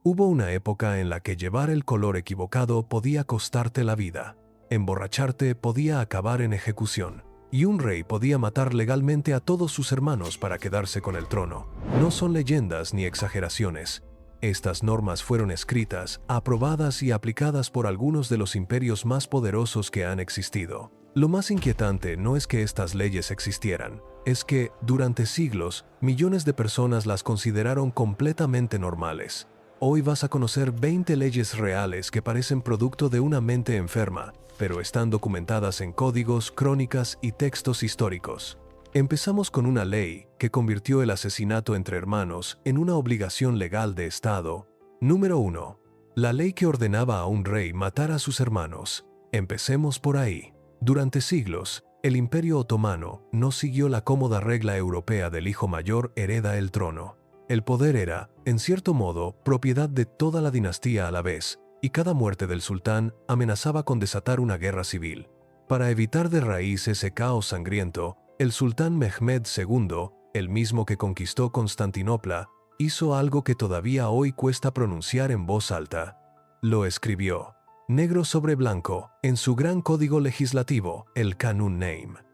Hubo una época en la que llevar el color equivocado podía costarte la vida, emborracharte podía acabar en ejecución, y un rey podía matar legalmente a todos sus hermanos para quedarse con el trono. No son leyendas ni exageraciones. Estas normas fueron escritas, aprobadas y aplicadas por algunos de los imperios más poderosos que han existido. Lo más inquietante no es que estas leyes existieran, es que, durante siglos, millones de personas las consideraron completamente normales. Hoy vas a conocer 20 leyes reales que parecen producto de una mente enferma, pero están documentadas en códigos, crónicas y textos históricos. Empezamos con una ley que convirtió el asesinato entre hermanos en una obligación legal de Estado. Número 1. La ley que ordenaba a un rey matar a sus hermanos. Empecemos por ahí. Durante siglos, el Imperio Otomano no siguió la cómoda regla europea del hijo mayor hereda el trono. El poder era, en cierto modo, propiedad de toda la dinastía a la vez, y cada muerte del sultán amenazaba con desatar una guerra civil. Para evitar de raíz ese caos sangriento, el sultán Mehmed II, el mismo que conquistó Constantinopla, hizo algo que todavía hoy cuesta pronunciar en voz alta. Lo escribió, negro sobre blanco, en su gran código legislativo, el Qanun Name.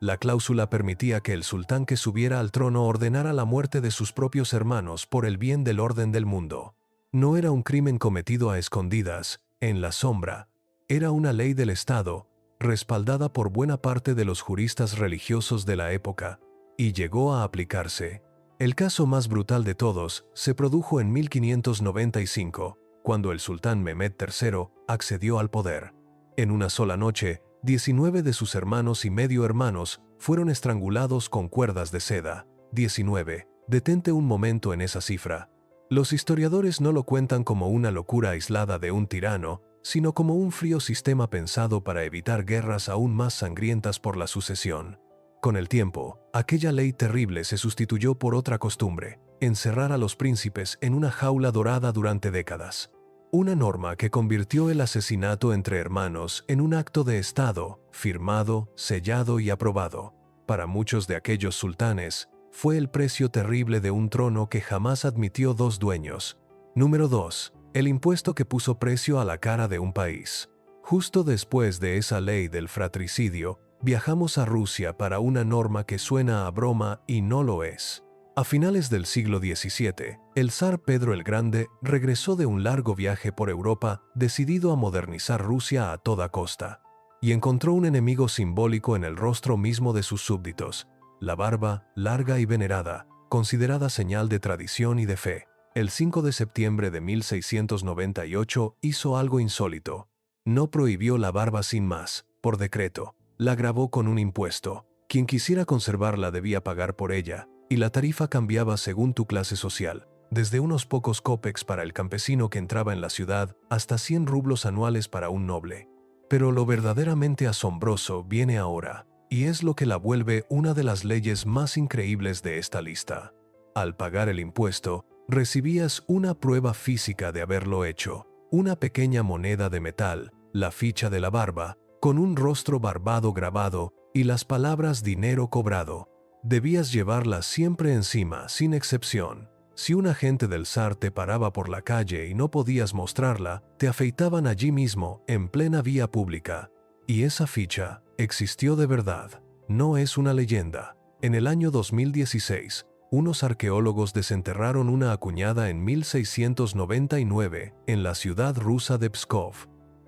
La cláusula permitía que el sultán que subiera al trono ordenara la muerte de sus propios hermanos por el bien del orden del mundo. No era un crimen cometido a escondidas, en la sombra. Era una ley del Estado, respaldada por buena parte de los juristas religiosos de la época, y llegó a aplicarse. El caso más brutal de todos se produjo en 1595, cuando el sultán Mehmed III accedió al poder. En una sola noche, 19 de sus hermanos y medio hermanos fueron estrangulados con cuerdas de seda. 19. Detente un momento en esa cifra. Los historiadores no lo cuentan como una locura aislada de un tirano, sino como un frío sistema pensado para evitar guerras aún más sangrientas por la sucesión. Con el tiempo, aquella ley terrible se sustituyó por otra costumbre: encerrar a los príncipes en una jaula dorada durante décadas. Una norma que convirtió el asesinato entre hermanos en un acto de Estado, firmado, sellado y aprobado. Para muchos de aquellos sultanes, fue el precio terrible de un trono que jamás admitió dos dueños. Número 2. El impuesto que puso precio a la cara de un país. Justo después de esa ley del fratricidio, viajamos a Rusia para una norma que suena a broma y no lo es. A finales del siglo XVII, el zar Pedro el Grande regresó de un largo viaje por Europa decidido a modernizar Rusia a toda costa. Y encontró un enemigo simbólico en el rostro mismo de sus súbditos: la barba, larga y venerada, considerada señal de tradición y de fe. El 5 de septiembre de 1698 hizo algo insólito. No prohibió la barba sin más, por decreto. La gravó con un impuesto. Quien quisiera conservarla debía pagar por ella, y la tarifa cambiaba según tu clase social, desde unos pocos cópex para el campesino que entraba en la ciudad hasta 100 rublos anuales para un noble. Pero lo verdaderamente asombroso viene ahora, y es lo que la vuelve una de las leyes más increíbles de esta lista. Al pagar el impuesto, recibías una prueba física de haberlo hecho, una pequeña moneda de metal, la ficha de la barba, con un rostro barbado grabado y las palabras dinero cobrado. Debías llevarla siempre encima, sin excepción. Si un agente del zar te paraba por la calle y no podías mostrarla, te afeitaban allí mismo, en plena vía pública. Y esa ficha existió de verdad. No es una leyenda. En el año 2016, unos arqueólogos desenterraron una acuñada en 1699 en la ciudad rusa de Pskov.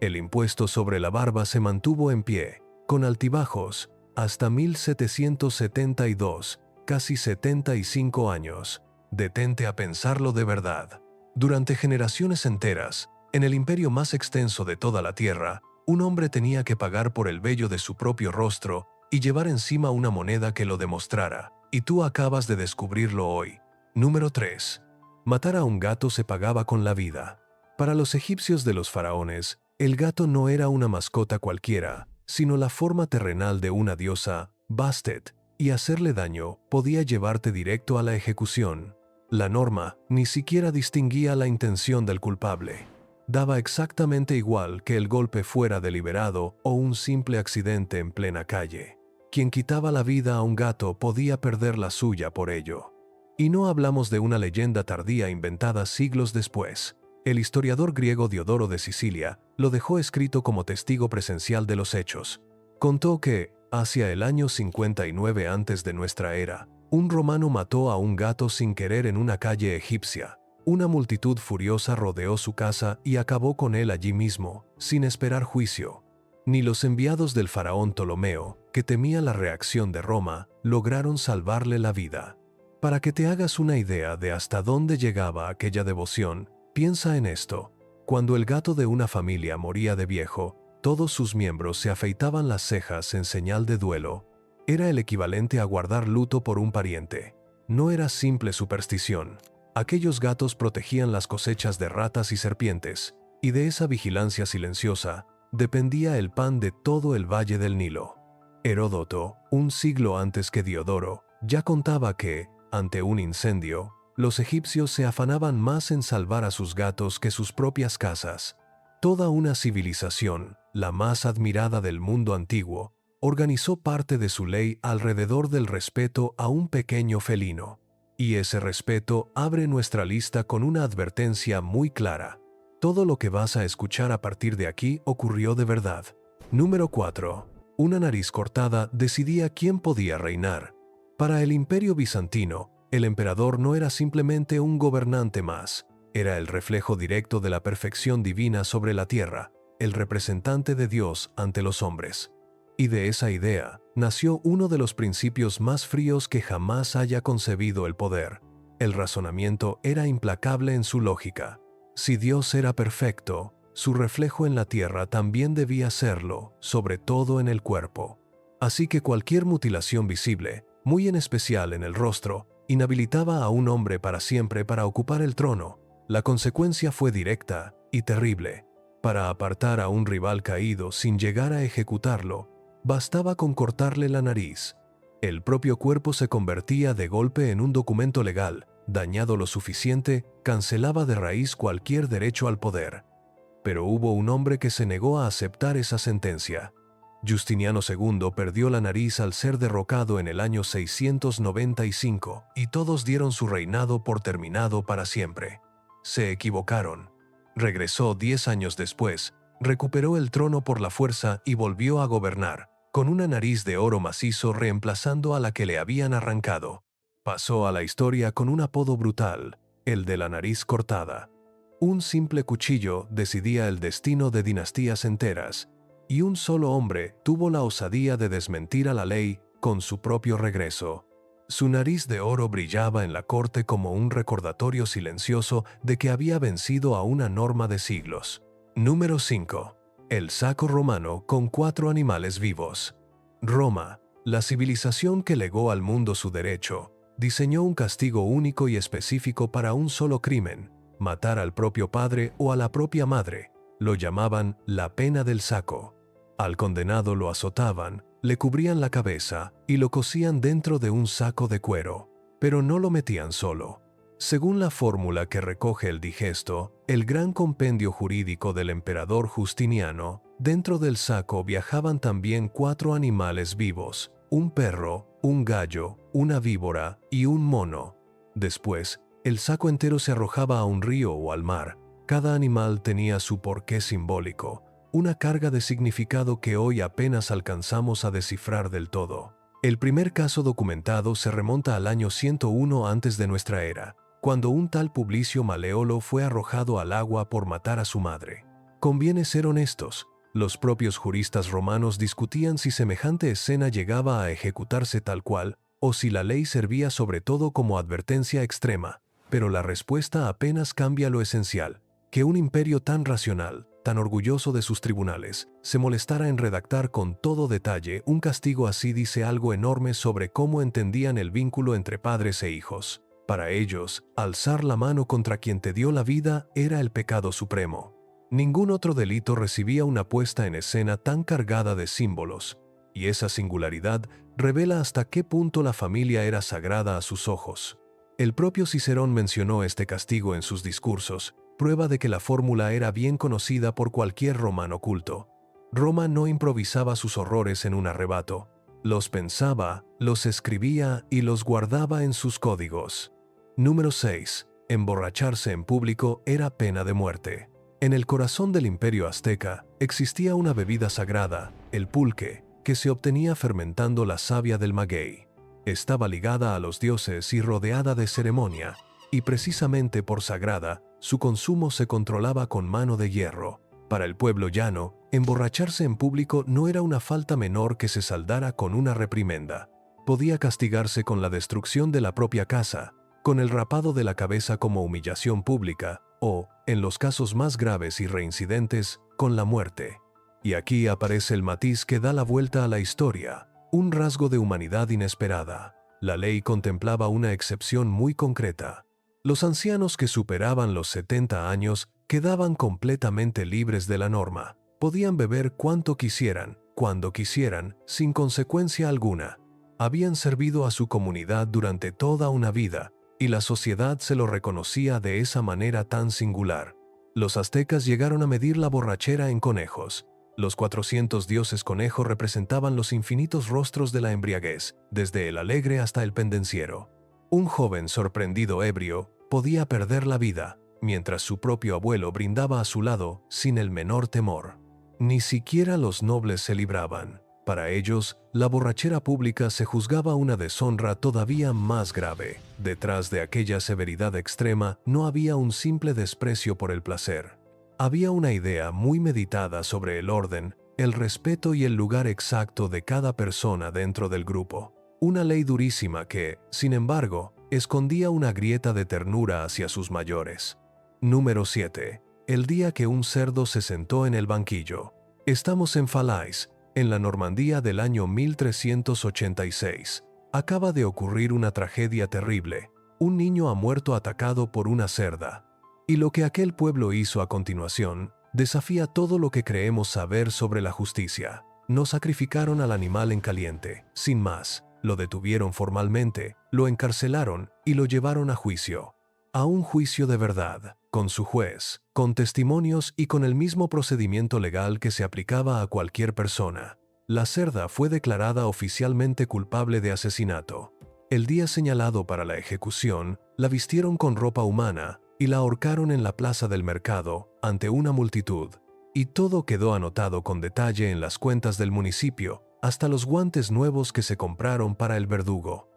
El impuesto sobre la barba se mantuvo en pie, con altibajos, hasta 1772, casi 75 años. Detente a pensarlo de verdad. Durante generaciones enteras, en el imperio más extenso de toda la tierra, un hombre tenía que pagar por el vello de su propio rostro y llevar encima una moneda que lo demostrara, y tú acabas de descubrirlo hoy. Número 3. Matar a un gato se pagaba con la vida. Para los egipcios de los faraones, el gato no era una mascota cualquiera, sino la forma terrenal de una diosa, Bastet, y hacerle daño podía llevarte directo a la ejecución. La norma ni siquiera distinguía la intención del culpable. Daba exactamente igual que el golpe fuera deliberado o un simple accidente en plena calle. Quien quitaba la vida a un gato podía perder la suya por ello. Y no hablamos de una leyenda tardía inventada siglos después. El historiador griego Diodoro de Sicilia lo dejó escrito como testigo presencial de los hechos. Contó que, hacia el año 59 antes de nuestra era, un romano mató a un gato sin querer en una calle egipcia. Una multitud furiosa rodeó su casa y acabó con él allí mismo, sin esperar juicio. Ni los enviados del faraón Ptolomeo, que temía la reacción de Roma, lograron salvarle la vida. Para que te hagas una idea de hasta dónde llegaba aquella devoción, piensa en esto. Cuando el gato de una familia moría de viejo, todos sus miembros se afeitaban las cejas en señal de duelo. Era el equivalente a guardar luto por un pariente. No era simple superstición. Aquellos gatos protegían las cosechas de ratas y serpientes, y de esa vigilancia silenciosa dependía el pan de todo el valle del Nilo. Heródoto, un siglo antes que Diodoro, ya contaba que, ante un incendio, los egipcios se afanaban más en salvar a sus gatos que sus propias casas. Toda una civilización, la más admirada del mundo antiguo, organizó parte de su ley alrededor del respeto a un pequeño felino. Y ese respeto abre nuestra lista con una advertencia muy clara. Todo lo que vas a escuchar a partir de aquí ocurrió de verdad. Número 4. Una nariz cortada decidía quién podía reinar. Para el Imperio bizantino, el emperador no era simplemente un gobernante más, era el reflejo directo de la perfección divina sobre la tierra, el representante de Dios ante los hombres. Y de esa idea nació uno de los principios más fríos que jamás haya concebido el poder. El razonamiento era implacable en su lógica. Si Dios era perfecto, su reflejo en la tierra también debía serlo, sobre todo en el cuerpo. Así que cualquier mutilación visible, muy en especial en el rostro, inhabilitaba a un hombre para siempre para ocupar el trono. La consecuencia fue directa y terrible. Para apartar a un rival caído sin llegar a ejecutarlo, bastaba con cortarle la nariz. El propio cuerpo se convertía de golpe en un documento legal. Dañado lo suficiente, cancelaba de raíz cualquier derecho al poder. Pero hubo un hombre que se negó a aceptar esa sentencia. Justiniano II perdió la nariz al ser derrocado en el año 695, y todos dieron su reinado por terminado para siempre. Se equivocaron. Regresó 10 años después, recuperó el trono por la fuerza y volvió a gobernar, con una nariz de oro macizo reemplazando a la que le habían arrancado. Pasó a la historia con un apodo brutal, el de la nariz cortada. Un simple cuchillo decidía el destino de dinastías enteras, y un solo hombre tuvo la osadía de desmentir a la ley con su propio regreso. Su nariz de oro brillaba en la corte como un recordatorio silencioso de que había vencido a una norma de siglos. Número 5. El saco romano con 4 animales vivos. Roma, la civilización que legó al mundo su derecho, diseñó un castigo único y específico para un solo crimen: matar al propio padre o a la propia madre. Lo llamaban la pena del saco. Al condenado lo azotaban, le cubrían la cabeza y lo cosían dentro de un saco de cuero, pero no lo metían solo. Según la fórmula que recoge el Digesto, el gran compendio jurídico del emperador Justiniano, dentro del saco viajaban también 4 animales vivos: un perro, un gallo, una víbora y un mono. Después, el saco entero se arrojaba a un río o al mar. Cada animal tenía su porqué simbólico, una carga de significado que hoy apenas alcanzamos a descifrar del todo. El primer caso documentado se remonta al año 101 antes de nuestra era, cuando un tal Publicio Maleolo fue arrojado al agua por matar a su madre. Conviene ser honestos, los propios juristas romanos discutían si semejante escena llegaba a ejecutarse tal cual, o si la ley servía sobre todo como advertencia extrema, pero la respuesta apenas cambia lo esencial: que un imperio tan racional, tan orgulloso de sus tribunales, se molestara en redactar con todo detalle un castigo así dice algo enorme sobre cómo entendían el vínculo entre padres e hijos. Para ellos, alzar la mano contra quien te dio la vida era el pecado supremo. Ningún otro delito recibía una puesta en escena tan cargada de símbolos, y esa singularidad revela hasta qué punto la familia era sagrada a sus ojos. El propio Cicerón mencionó este castigo en sus discursos, prueba de que la fórmula era bien conocida por cualquier romano culto. Roma no improvisaba sus horrores en un arrebato, los pensaba, los escribía y los guardaba en sus códigos. Número 6. Emborracharse en público era pena de muerte. En el corazón del imperio azteca existía una bebida sagrada, el pulque, que se obtenía fermentando la savia del maguey. Estaba ligada a los dioses y rodeada de ceremonia, y precisamente por sagrada, su consumo se controlaba con mano de hierro. Para el pueblo llano, emborracharse en público no era una falta menor que se saldara con una reprimenda. Podía castigarse con la destrucción de la propia casa, con el rapado de la cabeza como humillación pública, o, en los casos más graves y reincidentes, con la muerte. Y aquí aparece el matiz que da la vuelta a la historia, un rasgo de humanidad inesperada. La ley contemplaba una excepción muy concreta. Los ancianos que superaban los 70 años quedaban completamente libres de la norma. Podían beber cuanto quisieran, cuando quisieran, sin consecuencia alguna. Habían servido a su comunidad durante toda una vida, y la sociedad se lo reconocía de esa manera tan singular. Los aztecas llegaron a medir la borrachera en conejos. Los 400 dioses conejo representaban los infinitos rostros de la embriaguez, desde el alegre hasta el pendenciero. Un joven sorprendido ebrio podía perder la vida, mientras su propio abuelo brindaba a su lado sin el menor temor. Ni siquiera los nobles se libraban. Para ellos, la borrachera pública se juzgaba una deshonra todavía más grave. Detrás de aquella severidad extrema no había un simple desprecio por el placer. Había una idea muy meditada sobre el orden, el respeto y el lugar exacto de cada persona dentro del grupo. Una ley durísima que, sin embargo, escondía una grieta de ternura hacia sus mayores. Número 7. El día que un cerdo se sentó en el banquillo. Estamos en Falaise, en la Normandía del año 1386. Acaba de ocurrir una tragedia terrible. Un niño ha muerto atacado por una cerda. Y lo que aquel pueblo hizo a continuación desafía todo lo que creemos saber sobre la justicia. No sacrificaron al animal en caliente, sin más. Lo detuvieron formalmente, lo encarcelaron y lo llevaron a juicio. A un juicio de verdad, con su juez, con testimonios y con el mismo procedimiento legal que se aplicaba a cualquier persona. La cerda fue declarada oficialmente culpable de asesinato. El día señalado para la ejecución, la vistieron con ropa humana y la ahorcaron en la plaza del mercado, ante una multitud. Y todo quedó anotado con detalle en las cuentas del municipio, hasta los guantes nuevos que se compraron para el verdugo.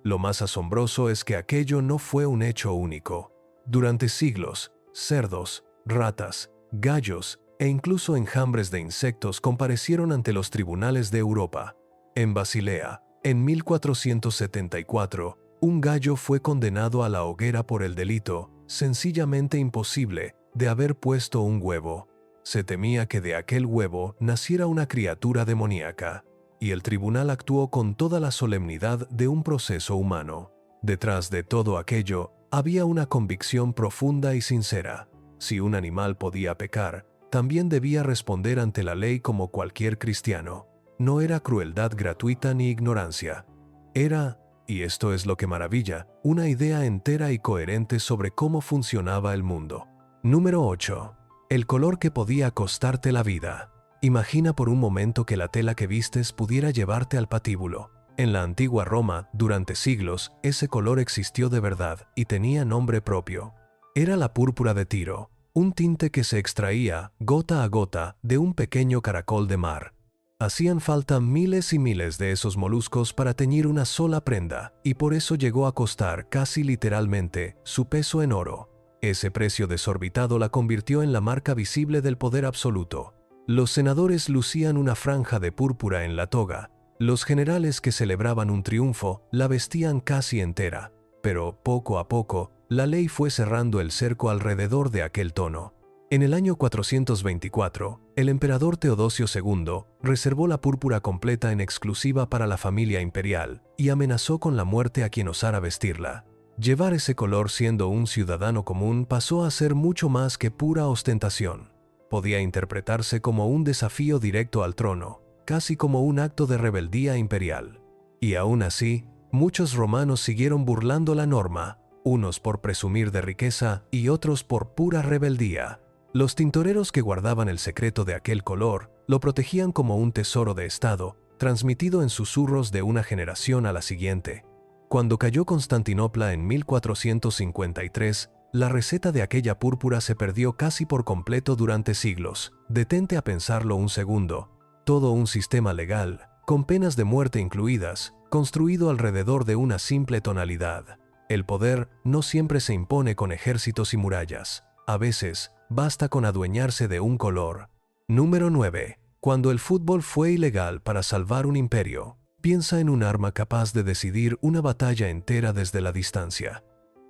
Lo más asombroso es que aquello no fue un hecho único. Durante siglos, cerdos, ratas, gallos e incluso enjambres de insectos comparecieron ante los tribunales de Europa. En Basilea, en 1474, un gallo fue condenado a la hoguera por el delito, sencillamente imposible, de haber puesto un huevo. Se temía que de aquel huevo naciera una criatura demoníaca, y el tribunal actuó con toda la solemnidad de un proceso humano. Detrás de todo aquello, había una convicción profunda y sincera. Si un animal podía pecar, también debía responder ante la ley como cualquier cristiano. No era crueldad gratuita ni ignorancia. Era, y esto es lo que maravilla, una idea entera y coherente sobre cómo funcionaba el mundo. Número 8. El color que podía costarte la vida. Imagina por un momento que la tela que vistes pudiera llevarte al patíbulo. En la antigua Roma, durante siglos, ese color existió de verdad y tenía nombre propio. Era la púrpura de Tiro, un tinte que se extraía, gota a gota, de un pequeño caracol de mar. Hacían falta miles y miles de esos moluscos para teñir una sola prenda, y por eso llegó a costar casi literalmente su peso en oro. Ese precio desorbitado la convirtió en la marca visible del poder absoluto. Los senadores lucían una franja de púrpura en la toga. Los generales que celebraban un triunfo la vestían casi entera. Pero, poco a poco, la ley fue cerrando el cerco alrededor de aquel tono. En el año 424, el emperador Teodosio II reservó la púrpura completa en exclusiva para la familia imperial y amenazó con la muerte a quien osara vestirla. Llevar ese color siendo un ciudadano común pasó a ser mucho más que pura ostentación. Podía interpretarse como un desafío directo al trono, casi como un acto de rebeldía imperial. Y aún así, muchos romanos siguieron burlando la norma, unos por presumir de riqueza y otros por pura rebeldía. Los tintoreros que guardaban el secreto de aquel color lo protegían como un tesoro de estado, transmitido en susurros de una generación a la siguiente. Cuando cayó Constantinopla en 1453, la receta de aquella púrpura se perdió casi por completo durante siglos. Detente a pensarlo un segundo. Todo un sistema legal, con penas de muerte incluidas, construido alrededor de una simple tonalidad. El poder no siempre se impone con ejércitos y murallas. A veces, basta con adueñarse de un color. Número 9. Cuando el fútbol fue ilegal para salvar un imperio. Piensa en un arma capaz de decidir una batalla entera desde la distancia.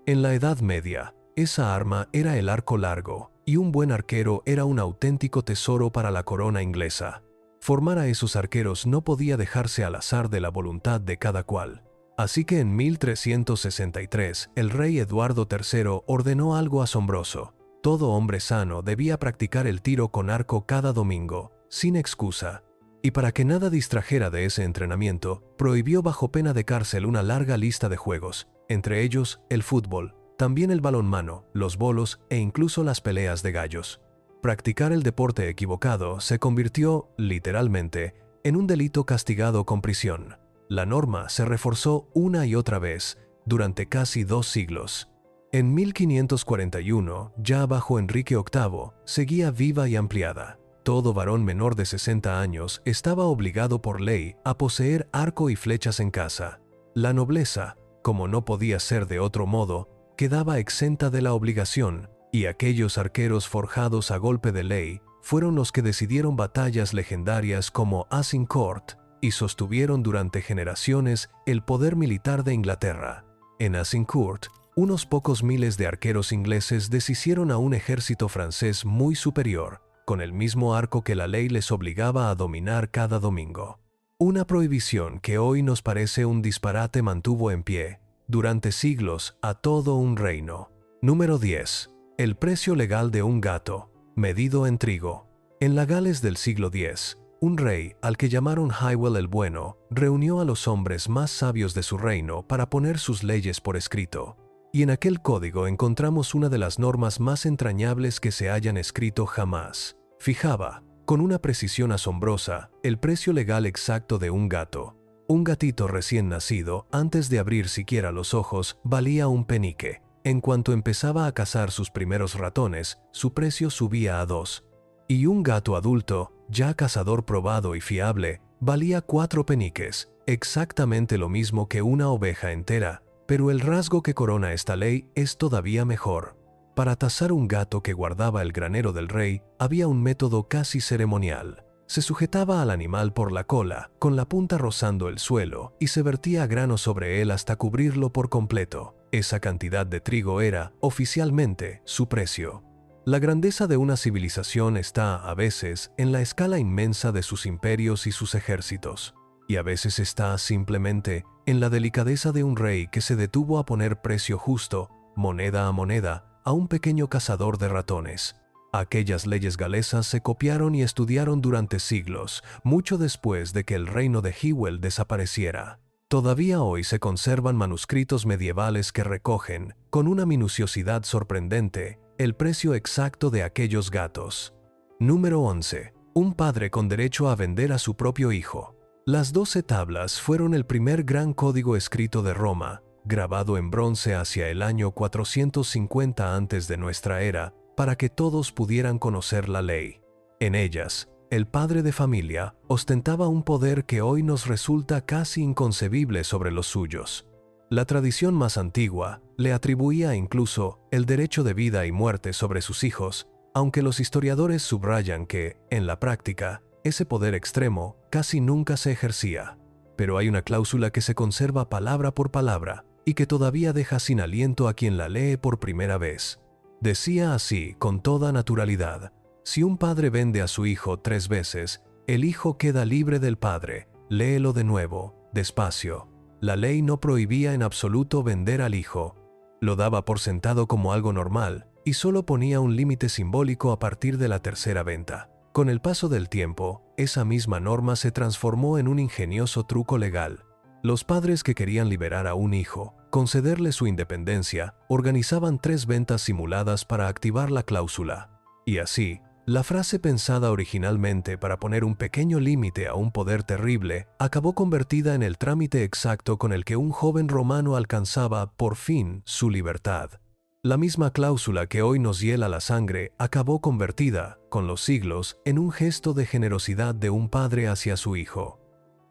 En la Edad Media, esa arma era el arco largo, y un buen arquero era un auténtico tesoro para la corona inglesa. Formar a esos arqueros no podía dejarse al azar de la voluntad de cada cual. Así que en 1363, el rey Eduardo III ordenó algo asombroso. Todo hombre sano debía practicar el tiro con arco cada domingo, sin excusa. Y para que nada distrajera de ese entrenamiento, prohibió bajo pena de cárcel una larga lista de juegos, entre ellos el fútbol, también el balonmano, los bolos e incluso las peleas de gallos. Practicar el deporte equivocado se convirtió, literalmente, en un delito castigado con prisión. La norma se reforzó una y otra vez, durante casi 2 siglos. En 1541, ya bajo Enrique VIII, seguía viva y ampliada. Todo varón menor de 60 años estaba obligado por ley a poseer arco y flechas en casa. La nobleza, como no podía ser de otro modo, quedaba exenta de la obligación, y aquellos arqueros forjados a golpe de ley fueron los que decidieron batallas legendarias como Azincourt y sostuvieron durante generaciones el poder militar de Inglaterra. En Azincourt, unos pocos miles de arqueros ingleses deshicieron a un ejército francés muy superior, con el mismo arco que la ley les obligaba a dominar cada domingo. Una prohibición que hoy nos parece un disparate mantuvo en pie, durante siglos, a todo un reino. Número 10. El precio legal de un gato, medido en trigo. En la Gales del siglo X, un rey, al que llamaron Hywel el Bueno, reunió a los hombres más sabios de su reino para poner sus leyes por escrito. Y en aquel código encontramos una de las normas más entrañables que se hayan escrito jamás. Fijaba, con una precisión asombrosa, el precio legal exacto de un gato. Un gatito recién nacido, antes de abrir siquiera los ojos, valía un penique. En cuanto empezaba a cazar sus primeros ratones, su precio subía a 2. Y un gato adulto, ya cazador probado y fiable, valía 4 peniques, exactamente lo mismo que una oveja entera. Pero el rasgo que corona esta ley es todavía mejor. Para tasar un gato que guardaba el granero del rey, había un método casi ceremonial. Se sujetaba al animal por la cola, con la punta rozando el suelo, y se vertía grano sobre él hasta cubrirlo por completo. Esa cantidad de trigo era, oficialmente, su precio. La grandeza de una civilización está, a veces, en la escala inmensa de sus imperios y sus ejércitos, y a veces está, simplemente, en la delicadeza de un rey que se detuvo a poner precio justo, moneda a moneda, a un pequeño cazador de ratones. Aquellas leyes galesas se copiaron y estudiaron durante siglos, mucho después de que el reino de Hywel desapareciera. Todavía hoy se conservan manuscritos medievales que recogen, con una minuciosidad sorprendente, el precio exacto de aquellos gatos. Número 11. Un padre con derecho a vender a su propio hijo. Las 12 tablas fueron el primer gran código escrito de Roma, grabado en bronce hacia el año 450 antes de nuestra era, para que todos pudieran conocer la ley. En ellas, el padre de familia ostentaba un poder que hoy nos resulta casi inconcebible sobre los suyos. La tradición más antigua le atribuía incluso el derecho de vida y muerte sobre sus hijos, aunque los historiadores subrayan que, en la práctica, ese poder extremo casi nunca se ejercía. Pero hay una cláusula que se conserva palabra por palabra y que todavía deja sin aliento a quien la lee por primera vez. Decía así, con toda naturalidad: si un padre vende a su hijo 3 veces, el hijo queda libre del padre. Léelo de nuevo, despacio. La ley no prohibía en absoluto vender al hijo. Lo daba por sentado como algo normal y solo ponía un límite simbólico a partir de la tercera venta. Con el paso del tiempo, esa misma norma se transformó en un ingenioso truco legal. Los padres que querían liberar a un hijo, concederle su independencia, organizaban 3 ventas simuladas para activar la cláusula. Y así, La frase pensada originalmente para poner un pequeño límite a un poder terrible acabó convertida en el trámite exacto con el que un joven romano alcanzaba, por fin, su libertad. La misma cláusula que hoy nos hiela la sangre acabó convertida, con los siglos, en un gesto de generosidad de un padre hacia su hijo.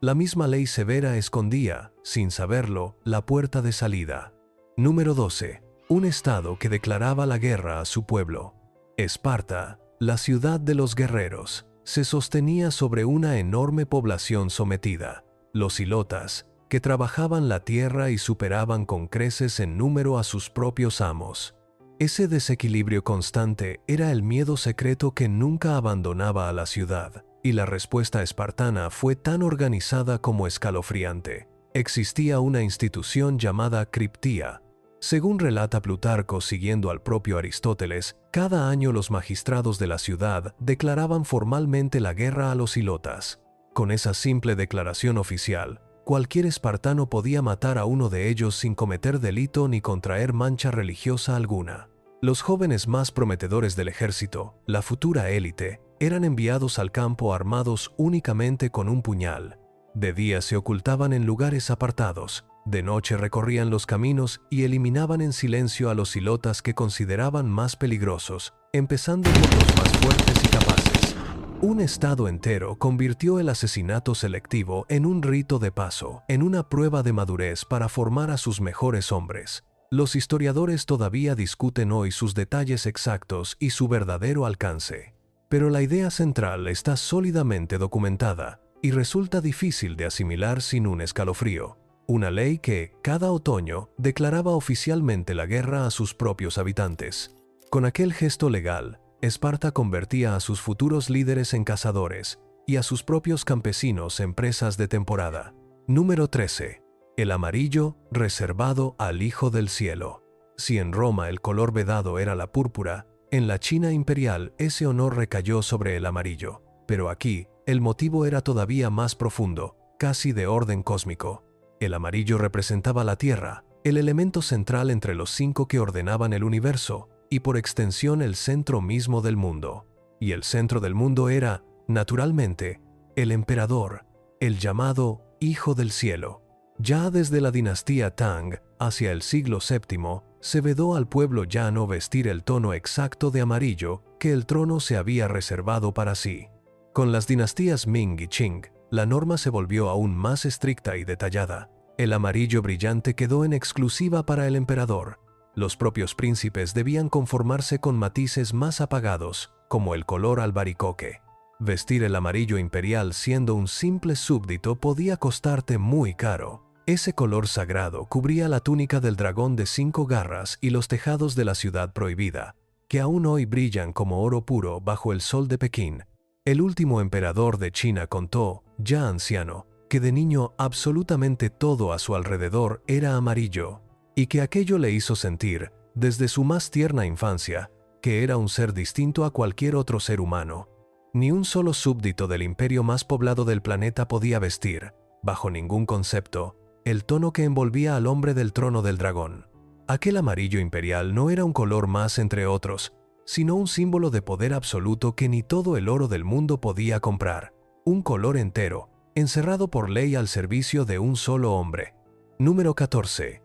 La misma ley severa escondía, sin saberlo, la puerta de salida. Número 12. Un estado que declaraba la guerra a su pueblo. Esparta, la ciudad de los guerreros, se sostenía sobre una enorme población sometida, los ilotas, que trabajaban la tierra y superaban con creces en número a sus propios amos. Ese desequilibrio constante era el miedo secreto que nunca abandonaba a la ciudad, y la respuesta espartana fue tan organizada como escalofriante. Existía una institución llamada criptía. Según relata Plutarco siguiendo al propio Aristóteles, cada año los magistrados de la ciudad declaraban formalmente la guerra a los ilotas. Con esa simple declaración oficial, cualquier espartano podía matar a uno de ellos sin cometer delito ni contraer mancha religiosa alguna. Los jóvenes más prometedores del ejército, la futura élite, eran enviados al campo armados únicamente con un puñal. De día se ocultaban en lugares apartados. De noche recorrían los caminos y eliminaban en silencio a los ilotas que consideraban más peligrosos, empezando por los más fuertes y capaces. Un estado entero convirtió el asesinato selectivo en un rito de paso, en una prueba de madurez para formar a sus mejores hombres. Los historiadores todavía discuten hoy sus detalles exactos y su verdadero alcance. Pero la idea central está sólidamente documentada y resulta difícil de asimilar sin un escalofrío. Una ley que, cada otoño, declaraba oficialmente la guerra a sus propios habitantes. Con aquel gesto legal, Esparta convertía a sus futuros líderes en cazadores y a sus propios campesinos en presas de temporada. Número 13. El amarillo reservado al Hijo del Cielo. Si en Roma el color vedado era la púrpura, en la China imperial ese honor recayó sobre el amarillo. Pero aquí, el motivo era todavía más profundo, casi de orden cósmico. El amarillo representaba la Tierra, el elemento central entre los 5 que ordenaban el universo, y por extensión el centro mismo del mundo. Y el centro del mundo era, naturalmente, el emperador, el llamado Hijo del Cielo. Ya desde la dinastía Tang, hacia el siglo VII, se vedó al pueblo llano vestir el tono exacto de amarillo que el trono se había reservado para sí. Con las dinastías Ming y Qing, la norma se volvió aún más estricta y detallada. El amarillo brillante quedó en exclusiva para el emperador. Los propios príncipes debían conformarse con matices más apagados, como el color albaricoque. Vestir el amarillo imperial siendo un simple súbdito podía costarte muy caro. Ese color sagrado cubría la túnica del dragón de 5 garras y los tejados de la ciudad prohibida, que aún hoy brillan como oro puro bajo el sol de Pekín. El último emperador de China contó, ya anciano, que de niño absolutamente todo a su alrededor era amarillo, y que aquello le hizo sentir, desde su más tierna infancia, que era un ser distinto a cualquier otro ser humano. Ni un solo súbdito del imperio más poblado del planeta podía vestir, bajo ningún concepto, el tono que envolvía al hombre del trono del dragón. Aquel amarillo imperial no era un color más entre otros, sino un símbolo de poder absoluto que ni todo el oro del mundo podía comprar. Un color entero, encerrado por ley al servicio de un solo hombre. Número 14.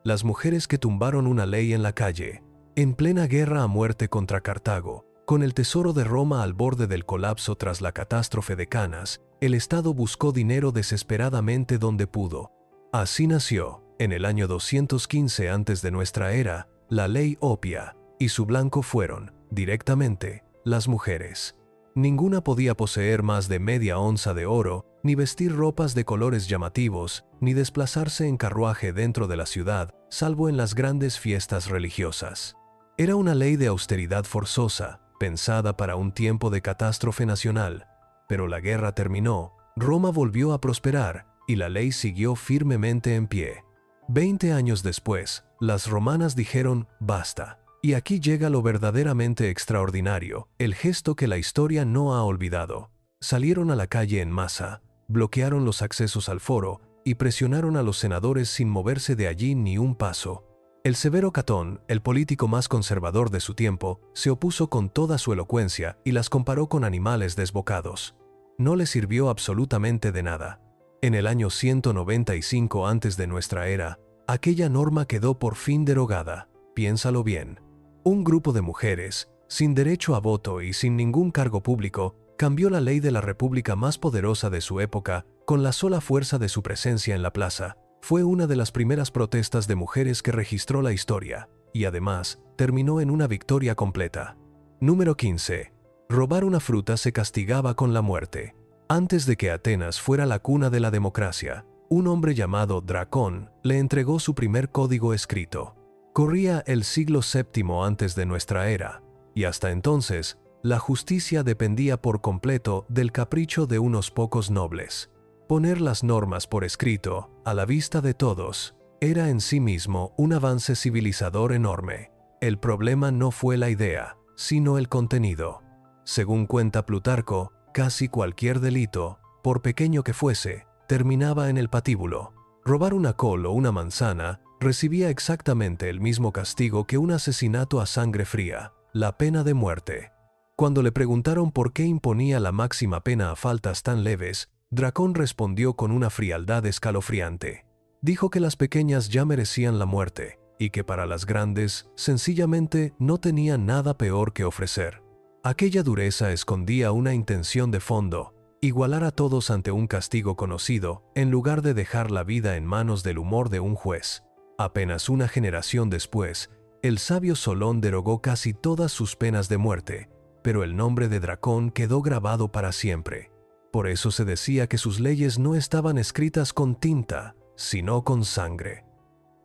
Las mujeres que tumbaron una ley en la calle. En plena guerra a muerte contra Cartago, con el tesoro de Roma al borde del colapso tras la catástrofe de Canas, el Estado buscó dinero desesperadamente donde pudo. Así nació, en el año 215 antes de nuestra era, la ley Opia, y su blanco fueron, directamente, las mujeres. Ninguna podía poseer más de media onza de oro, ni vestir ropas de colores llamativos, ni desplazarse en carruaje dentro de la ciudad, salvo en las grandes fiestas religiosas. Era una ley de austeridad forzosa, pensada para un tiempo de catástrofe nacional. Pero la guerra terminó, Roma volvió a prosperar, y la ley siguió firmemente en pie. 20 años después, las romanas dijeron «basta». Y aquí llega lo verdaderamente extraordinario, el gesto que la historia no ha olvidado. Salieron a la calle en masa, bloquearon los accesos al foro y presionaron a los senadores sin moverse de allí ni un paso. El severo Catón, el político más conservador de su tiempo, se opuso con toda su elocuencia y las comparó con animales desbocados. No le sirvió absolutamente de nada. En el año 195 antes de nuestra era, aquella norma quedó por fin derogada. Piénsalo bien. Un grupo de mujeres, sin derecho a voto y sin ningún cargo público, cambió la ley de la república más poderosa de su época con la sola fuerza de su presencia en la plaza. Fue una de las primeras protestas de mujeres que registró la historia, y además, terminó en una victoria completa. Número 15. Robar una fruta se castigaba con la muerte. Antes de que Atenas fuera la cuna de la democracia, un hombre llamado Dracón le entregó su primer código escrito. Corría el siglo VII antes de nuestra era, y hasta entonces, la justicia dependía por completo del capricho de unos pocos nobles. Poner las normas por escrito, a la vista de todos, era en sí mismo un avance civilizador enorme. El problema no fue la idea, sino el contenido. Según cuenta Plutarco, casi cualquier delito, por pequeño que fuese, terminaba en el patíbulo. Robar una col o una manzana recibía exactamente el mismo castigo que un asesinato a sangre fría, la pena de muerte. Cuando le preguntaron por qué imponía la máxima pena a faltas tan leves, Dracón respondió con una frialdad escalofriante. Dijo que las pequeñas ya merecían la muerte, y que para las grandes, sencillamente, no tenían nada peor que ofrecer. Aquella dureza escondía una intención de fondo: igualar a todos ante un castigo conocido, en lugar de dejar la vida en manos del humor de un juez. Apenas una generación después, el sabio Solón derogó casi todas sus penas de muerte, pero el nombre de Dracón quedó grabado para siempre. Por eso se decía que sus leyes no estaban escritas con tinta, sino con sangre.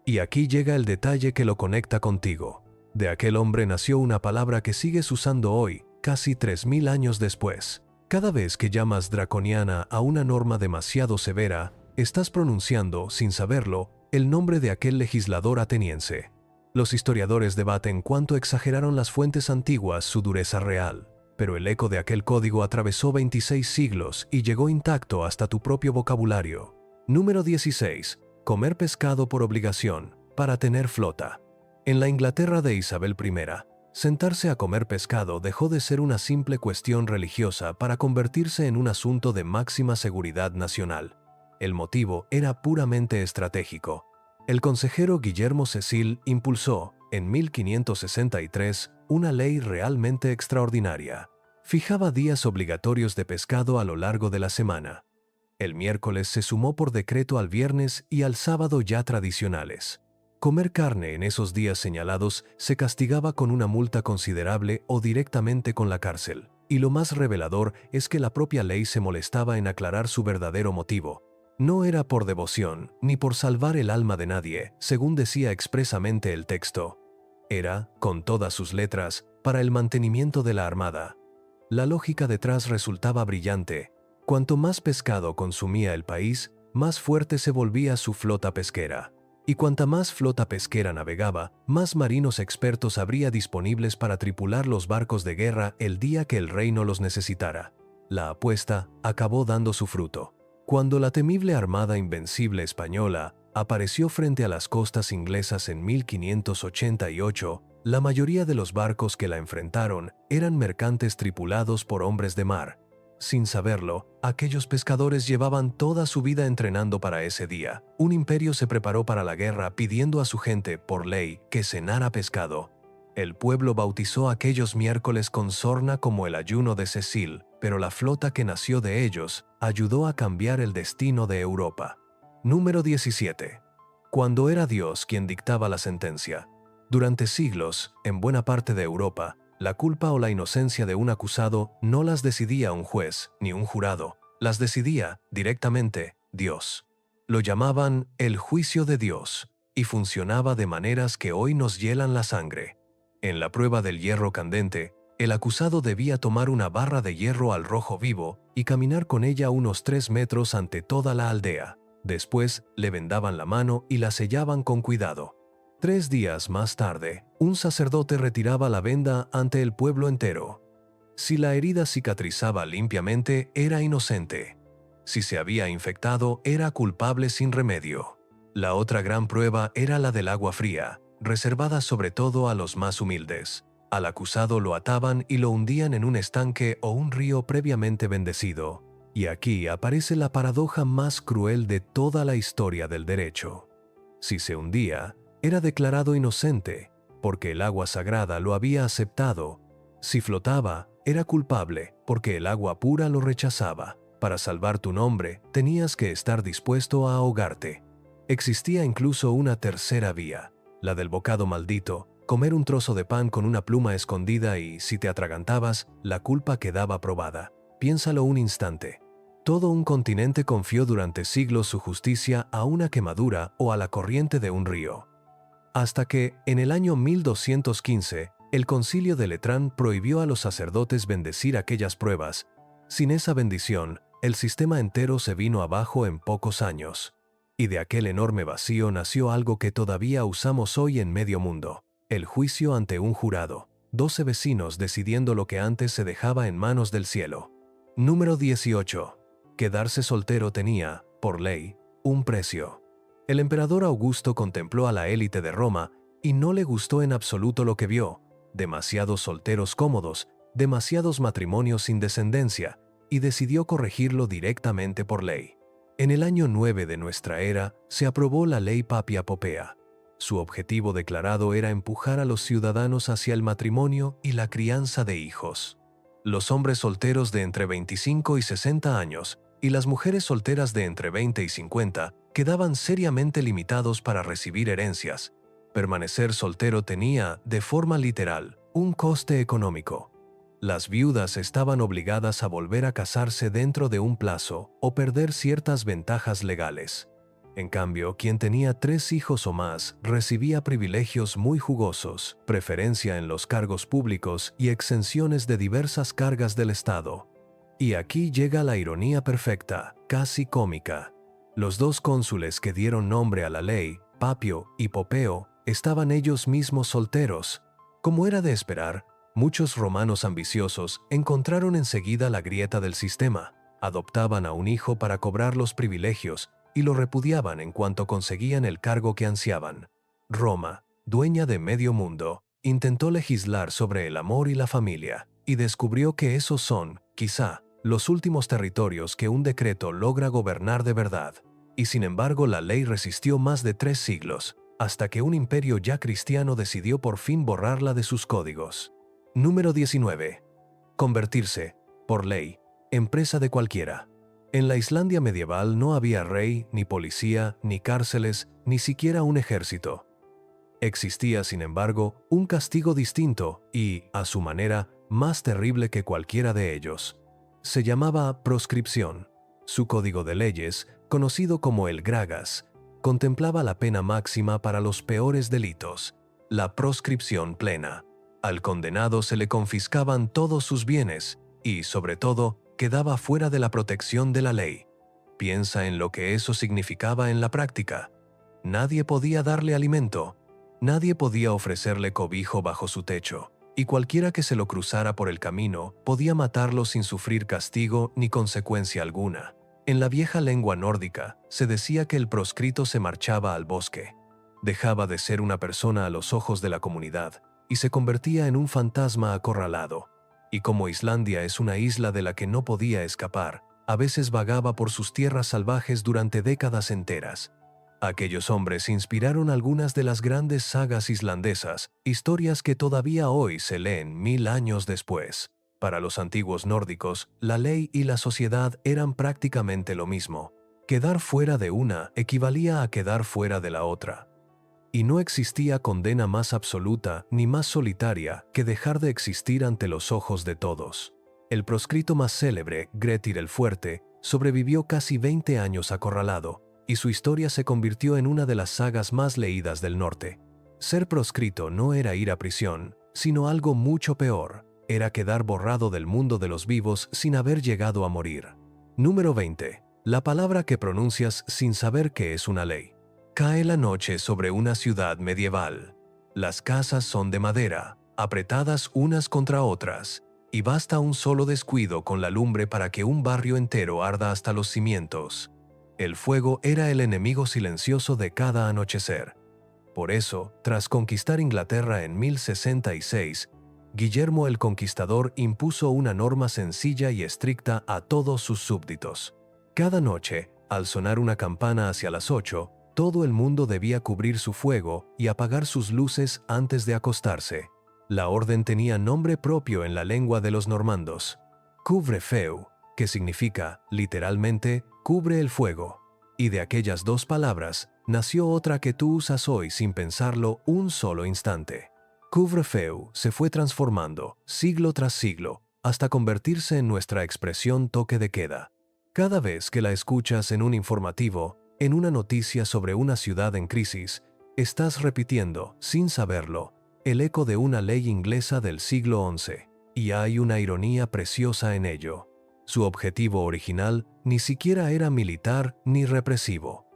Y aquí llega el detalle que lo conecta contigo. De aquel hombre nació una palabra que sigues usando hoy, casi 3000 años después. Cada vez que llamas draconiana a una norma demasiado severa, estás pronunciando, sin saberlo, el nombre de aquel legislador ateniense. Los historiadores debaten cuánto exageraron las fuentes antiguas su dureza real, pero el eco de aquel código atravesó 26 siglos y llegó intacto hasta tu propio vocabulario. Número 16. Comer pescado por obligación, para tener flota. En la Inglaterra de Isabel I, sentarse a comer pescado dejó de ser una simple cuestión religiosa para convertirse en un asunto de máxima seguridad nacional. El motivo era puramente estratégico. El consejero Guillermo Cecil impulsó, en 1563, una ley realmente extraordinaria. Fijaba días obligatorios de pescado a lo largo de la semana. El miércoles se sumó por decreto al viernes y al sábado ya tradicionales. Comer carne en esos días señalados se castigaba con una multa considerable o directamente con la cárcel. Y lo más revelador es que la propia ley se molestaba en aclarar su verdadero motivo. No era por devoción, ni por salvar el alma de nadie, según decía expresamente el texto. Era, con todas sus letras, para el mantenimiento de la armada. La lógica detrás resultaba brillante. Cuanto más pescado consumía el país, más fuerte se volvía su flota pesquera. Y cuanta más flota pesquera navegaba, más marinos expertos habría disponibles para tripular los barcos de guerra el día que el reino los necesitara. La apuesta acabó dando su fruto. Cuando la temible Armada Invencible española apareció frente a las costas inglesas en 1588, la mayoría de los barcos que la enfrentaron eran mercantes tripulados por hombres de mar. Sin saberlo, aquellos pescadores llevaban toda su vida entrenando para ese día. Un imperio se preparó para la guerra pidiendo a su gente, por ley, que cenara pescado. El pueblo bautizó aquellos miércoles con sorna como el ayuno de Cecil, pero la flota que nació de ellos ayudó a cambiar el destino de Europa. Número 17. Cuando era Dios quien dictaba la sentencia. Durante siglos, en buena parte de Europa, la culpa o la inocencia de un acusado no las decidía un juez ni un jurado, las decidía, directamente, Dios. Lo llamaban el juicio de Dios, y funcionaba de maneras que hoy nos hielan la sangre. En la prueba del hierro candente, el acusado debía tomar una barra de hierro al rojo vivo y caminar con ella unos 3 metros ante toda la aldea. Después, le vendaban la mano y la sellaban con cuidado. 3 días más tarde, un sacerdote retiraba la venda ante el pueblo entero. Si la herida cicatrizaba limpiamente, era inocente. Si se había infectado, era culpable sin remedio. La otra gran prueba era la del agua fría. reservada sobre todo a los más humildes. Al acusado lo ataban y lo hundían en un estanque o un río previamente bendecido. Y aquí aparece la paradoja más cruel de toda la historia del derecho. Si se hundía, era declarado inocente, porque el agua sagrada lo había aceptado. Si flotaba, era culpable, porque el agua pura lo rechazaba. Para salvar tu nombre, tenías que estar dispuesto a ahogarte. Existía incluso una tercera vía, la del bocado maldito, comer un trozo de pan con una pluma escondida y, si te atragantabas, la culpa quedaba probada. Piénsalo un instante. Todo un continente confió durante siglos su justicia a una quemadura o a la corriente de un río. Hasta que, en el año 1215, el Concilio de Letrán prohibió a los sacerdotes bendecir aquellas pruebas. Sin esa bendición, el sistema entero se vino abajo en pocos años. Y de aquel enorme vacío nació algo que todavía usamos hoy en medio mundo: el juicio ante un jurado. 12 vecinos decidiendo lo que antes se dejaba en manos del cielo. Número 18. Quedarse soltero tenía, por ley, un precio. El emperador Augusto contempló a la élite de Roma y no le gustó en absoluto lo que vio: demasiados solteros cómodos, demasiados matrimonios sin descendencia, y decidió corregirlo directamente por ley. En el año 9 de nuestra era se aprobó la Ley Papia Popea. Su objetivo declarado era empujar a los ciudadanos hacia el matrimonio y la crianza de hijos. Los hombres solteros de entre 25 y 60 años y las mujeres solteras de entre 20 y 50 quedaban seriamente limitados para recibir herencias. Permanecer soltero tenía, de forma literal, un coste económico. Las viudas estaban obligadas a volver a casarse dentro de un plazo o perder ciertas ventajas legales. En cambio, quien tenía 3 hijos o más recibía privilegios muy jugosos, preferencia en los cargos públicos y exenciones de diversas cargas del Estado. Y aquí llega la ironía perfecta, casi cómica. Los 2 cónsules que dieron nombre a la ley, Papio y Popeo, estaban ellos mismos solteros. Como era de esperar, muchos romanos ambiciosos encontraron enseguida la grieta del sistema, adoptaban a un hijo para cobrar los privilegios y lo repudiaban en cuanto conseguían el cargo que ansiaban. Roma, dueña de medio mundo, intentó legislar sobre el amor y la familia, y descubrió que esos son, quizá, los últimos territorios que un decreto logra gobernar de verdad. Y sin embargo la ley resistió más de 3 siglos, hasta que un imperio ya cristiano decidió por fin borrarla de sus códigos. Número 19. Convertirse, por ley, en presa de cualquiera. En la Islandia medieval no había rey, ni policía, ni cárceles, ni siquiera un ejército. Existía, sin embargo, un castigo distinto y, a su manera, más terrible que cualquiera de ellos. Se llamaba proscripción. Su código de leyes, conocido como el Gragas, contemplaba la pena máxima para los peores delitos: la proscripción plena. Al condenado se le confiscaban todos sus bienes y, sobre todo, quedaba fuera de la protección de la ley. Piensa en lo que eso significaba en la práctica. Nadie podía darle alimento, nadie podía ofrecerle cobijo bajo su techo, y cualquiera que se lo cruzara por el camino podía matarlo sin sufrir castigo ni consecuencia alguna. En la vieja lengua nórdica se decía que el proscrito se marchaba al bosque. Dejaba de ser una persona a los ojos de la comunidad y se convertía en un fantasma acorralado. Y como Islandia es una isla de la que no podía escapar, a veces vagaba por sus tierras salvajes durante décadas enteras. Aquellos hombres inspiraron algunas de las grandes sagas islandesas, historias que todavía hoy se leen 1000 años después. Para los antiguos nórdicos, la ley y la sociedad eran prácticamente lo mismo. Quedar fuera de una equivalía a quedar fuera de la otra. Y no existía condena más absoluta ni más solitaria que dejar de existir ante los ojos de todos. El proscrito más célebre, Grettir el Fuerte, sobrevivió casi 20 años acorralado, y su historia se convirtió en una de las sagas más leídas del norte. Ser proscrito no era ir a prisión, sino algo mucho peor: era quedar borrado del mundo de los vivos sin haber llegado a morir. Número 20. La palabra que pronuncias sin saber que es una ley. Cae la noche sobre una ciudad medieval. Las casas son de madera, apretadas unas contra otras, y basta un solo descuido con la lumbre para que un barrio entero arda hasta los cimientos. El fuego era el enemigo silencioso de cada anochecer. Por eso, tras conquistar Inglaterra en 1066, Guillermo el Conquistador impuso una norma sencilla y estricta a todos sus súbditos. Cada noche, al sonar una campana hacia las 8, todo el mundo debía cubrir su fuego y apagar sus luces antes de acostarse. La orden tenía nombre propio en la lengua de los normandos: couvre-feu, que significa, literalmente, cubre el fuego. Y de aquellas dos palabras, nació otra que tú usas hoy sin pensarlo un solo instante. Couvre-feu se fue transformando, siglo tras siglo, hasta convertirse en nuestra expresión toque de queda. Cada vez que la escuchas en un informativo, en una noticia sobre una ciudad en crisis, estás repitiendo, sin saberlo, el eco de una ley inglesa del siglo XI. Y hay una ironía preciosa en ello. Su objetivo original ni siquiera era militar ni represivo.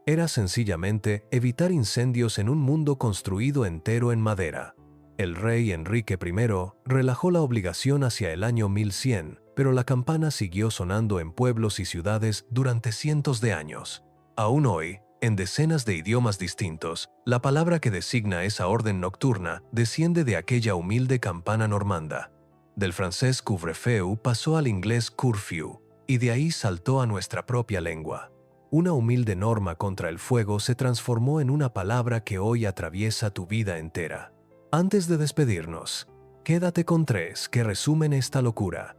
Era sencillamente evitar incendios en un mundo construido entero en madera. El rey Enrique I relajó la obligación hacia el año 1100, pero la campana siguió sonando en pueblos y ciudades durante cientos de años. Aún hoy, en decenas de idiomas distintos, la palabra que designa esa orden nocturna desciende de aquella humilde campana normanda. Del francés couvre-feu pasó al inglés curfew, y de ahí saltó a nuestra propia lengua. Una humilde norma contra el fuego se transformó en una palabra que hoy atraviesa tu vida entera. Antes de despedirnos, quédate con tres que resumen esta locura.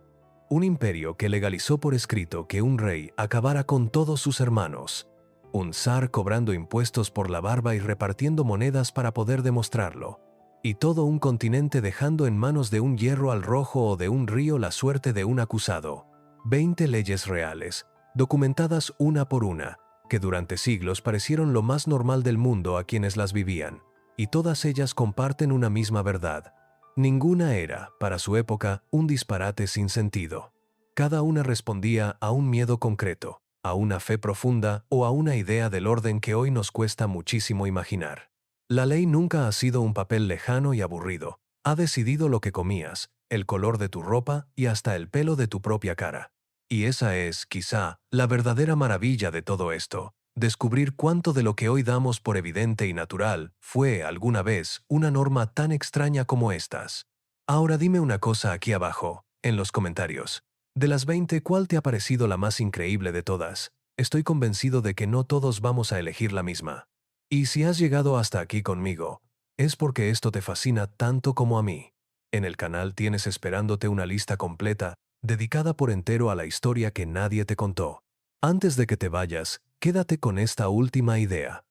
Un imperio que legalizó por escrito que un rey acabara con todos sus hermanos. Un zar cobrando impuestos por la barba y repartiendo monedas para poder demostrarlo. Y todo un continente dejando en manos de un hierro al rojo o de un río la suerte de un acusado. 20 leyes reales, documentadas una por una, que durante siglos parecieron lo más normal del mundo a quienes las vivían, y todas ellas comparten una misma verdad. Ninguna era, para su época, un disparate sin sentido. Cada una respondía a un miedo concreto, a una fe profunda o a una idea del orden que hoy nos cuesta muchísimo imaginar. La ley nunca ha sido un papel lejano y aburrido. Ha decidido lo que comías, el color de tu ropa y hasta el pelo de tu propia cara. Y esa es, quizá, la verdadera maravilla de todo esto: descubrir cuánto de lo que hoy damos por evidente y natural fue, alguna vez, una norma tan extraña como estas. Ahora dime una cosa aquí abajo, en los comentarios. De las 20, ¿cuál te ha parecido la más increíble de todas? Estoy convencido de que no todos vamos a elegir la misma. Y si has llegado hasta aquí conmigo, es porque esto te fascina tanto como a mí. En el canal tienes esperándote una lista completa, dedicada por entero a la historia que nadie te contó. Antes de que te vayas, quédate con esta última idea.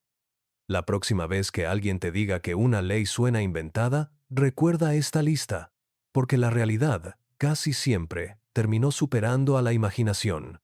La próxima vez que alguien te diga que una ley suena inventada, recuerda esta lista, porque la realidad, casi siempre, terminó superando a la imaginación.